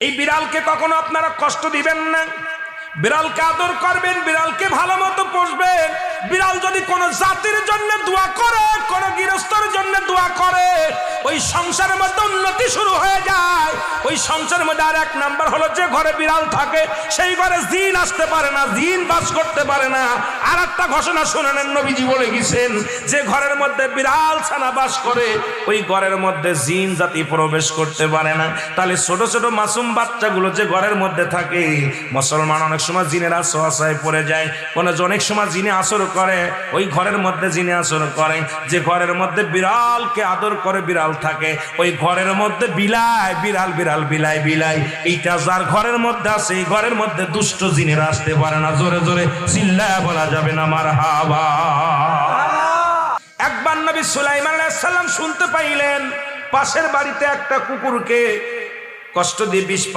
এই বিড়ালকে কখনো আপনারা কষ্ট দিবেন না, বিড়ালকে আদর করবেন, বিড়ালকে ভালো মতো পুষবেন। বিড়াল যদি কোনো জাতির জন্য দোয়া করে, কোনো গৃহস্থর জন্য দোয়া করে, ওই সংসারের মধ্যে উন্নতি শুরু হয়ে যায়। ওই সংসারের মধ্যে আর এক নাম্বার হলো, যে ঘরে বিড়াল থাকে সেই ঘরে জিন আসতে পারে না, জিন বাস করতে পারে না। আর একটা ঘোষণা শুনে নেন, নবীজি বলে গেছেন, যে ঘরের মধ্যে বিড়াল ছানা বাস করে ওই ঘরের মধ্যে জিন জাতি প্রবেশ করতে পারে না। তাহলে ছোট ছোট মাসুম বাচ্চাগুলো যে ঘরের মধ্যে থাকে, মুসলমান অনেক সময় জিনের আশ্রয় পড়ে যায়, অনেক সময় জিনে আসর করে, ওই ঘরের মধ্যে জিনে আসর করে। যে ঘরের মধ্যে বিড়ালকে আদর করে বিড়াল থাকে, ওই ঘরের মধ্যে বিলাই বিড়াল বিড়াল বিলাই বিলাই, এইটা যার ঘরের মধ্যে আছে এই ঘরের মধ্যে দুষ্ট জিনেরা আসতে পারে না। জোরে জোরে চিল্লায়া বলা যাবে না মারহাবা। একবার নবী সুলাইমান আলাইহিস সালাম শুনতে পাইলেন পাশের বাড়িতে একটা কুকুরকে কষ্ট দিয়ে বিষ